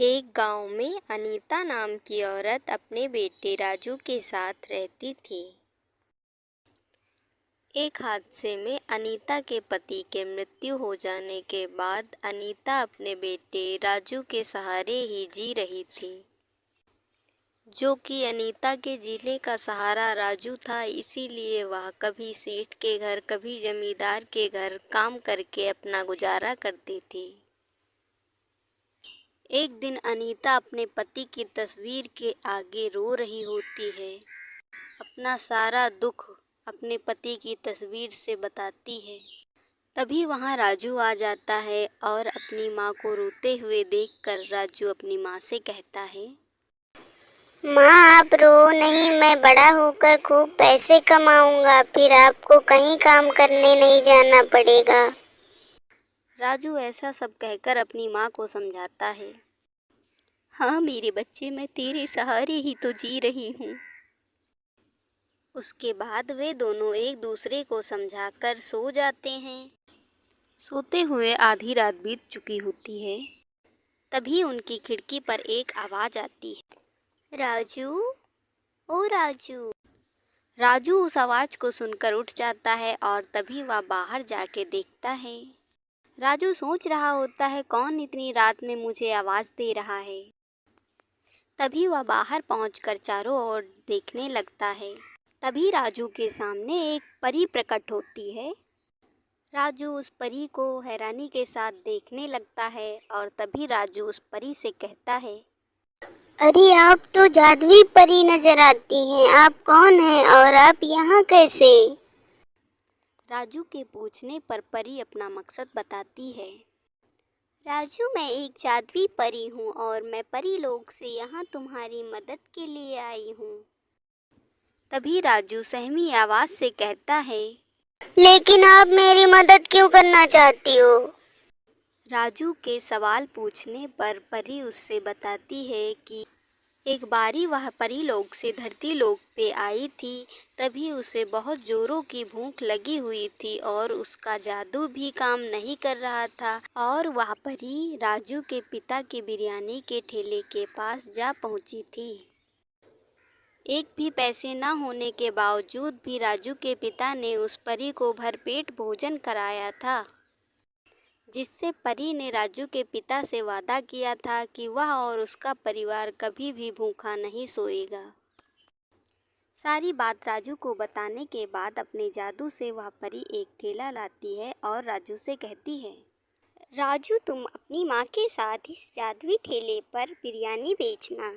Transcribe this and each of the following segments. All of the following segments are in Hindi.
एक गांव में अनीता नाम की औरत अपने बेटे राजू के साथ रहती थी। एक हादसे में अनीता के पति के मृत्यु हो जाने के बाद अनीता अपने बेटे राजू के सहारे ही जी रही थी। जो कि अनीता के जीने का सहारा राजू था, इसीलिए वह कभी सेठ के घर, कभी जमींदार के घर काम करके अपना गुजारा करती थी। एक दिन अनीता अपने पति की तस्वीर के आगे रो रही होती है। अपना सारा दुख अपने पति की तस्वीर से बताती है। तभी वहाँ राजू आ जाता है और अपनी माँ को रोते हुए देखकर राजू अपनी माँ से कहता है, माँ आप रो नहीं, मैं बड़ा होकर खूब पैसे कमाऊंगा, फिर आपको कहीं काम करने नहीं जाना पड़ेगा। राजू ऐसा सब कहकर अपनी माँ को समझाता है। हाँ मेरे बच्चे, मैं तेरे सहारे ही तो जी रही हूँ। उसके बाद वे दोनों एक दूसरे को समझाकर सो जाते हैं। सोते हुए आधी रात बीत चुकी होती है। तभी उनकी खिड़की पर एक आवाज़ आती है, राजू, ओ राजू। राजू उस आवाज़ को सुनकर उठ जाता है और तभी वह बाहर जाके देखता है। राजू सोच रहा होता है, कौन इतनी रात में मुझे आवाज़ दे रहा है। तभी वह बाहर पहुंचकर चारों ओर देखने लगता है। तभी राजू के सामने एक परी प्रकट होती है। राजू उस परी को हैरानी के साथ देखने लगता है और तभी राजू उस परी से कहता है, अरे आप तो जादुई परी नजर आती हैं, आप कौन हैं और आप यहाँ कैसे? राजू के पूछने पर परी अपना मकसद बताती है। राजू, मैं एक जादुई परी हूँ और मैं परी लोक से यहाँ तुम्हारी मदद के लिए आई हूँ। तभी राजू सहमी आवाज़ से कहता है, लेकिन आप मेरी मदद क्यों करना चाहती हो? राजू के सवाल पूछने पर परी उससे बताती है कि एक बारी वह परी लोक से धरती लोक पे आई थी। तभी उसे बहुत जोरों की भूख लगी हुई थी और उसका जादू भी काम नहीं कर रहा था और वह परी राजू के पिता के बिरयानी के ठेले के पास जा पहुंची थी। एक भी पैसे न होने के बावजूद भी राजू के पिता ने उस परी को भरपेट भोजन कराया था, जिससे परी ने राजू के पिता से वादा किया था कि वह और उसका परिवार कभी भी भूखा नहीं सोएगा। सारी बात राजू को बताने के बाद अपने जादू से वह परी एक ठेला लाती है और राजू से कहती है, राजू तुम अपनी माँ के साथ इस जादुई ठेले पर बिरयानी बेचना।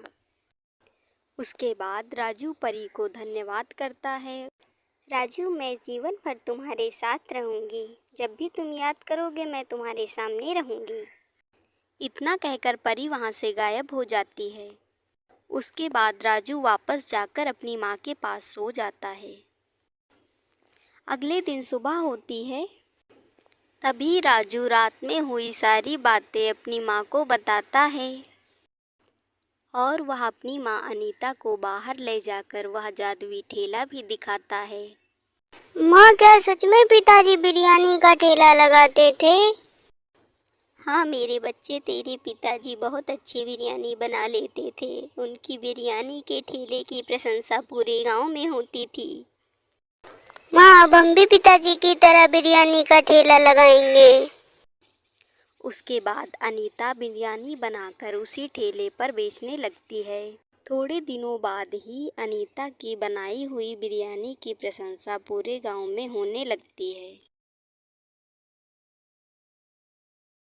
उसके बाद राजू परी को धन्यवाद करता है। राजू, मैं जीवन भर तुम्हारे साथ रहूंगी। जब भी तुम याद करोगे मैं तुम्हारे सामने रहूंगी। इतना कहकर परी वहां से गायब हो जाती है। उसके बाद राजू वापस जाकर अपनी माँ के पास सो जाता है। अगले दिन सुबह होती है। तभी राजू रात में हुई सारी बातें अपनी माँ को बताता है और वह अपनी माँ अनीता को बाहर ले जाकर वह जादुई ठेला भी दिखाता है। माँ, क्या सच में पिताजी बिरयानी का ठेला लगाते थे? हाँ मेरे बच्चे, तेरे पिताजी बहुत अच्छी बिरयानी बना लेते थे। उनकी बिरयानी के ठेले की प्रशंसा पूरे गांव में होती थी। माँ, अब हम भी पिताजी की तरह बिरयानी का ठेला लगाएंगे। उसके बाद अनीता बिरयानी बनाकर उसी ठेले पर बेचने लगती है। थोड़े दिनों बाद ही अनीता की बनाई हुई बिरयानी की प्रशंसा पूरे गांव में होने लगती है।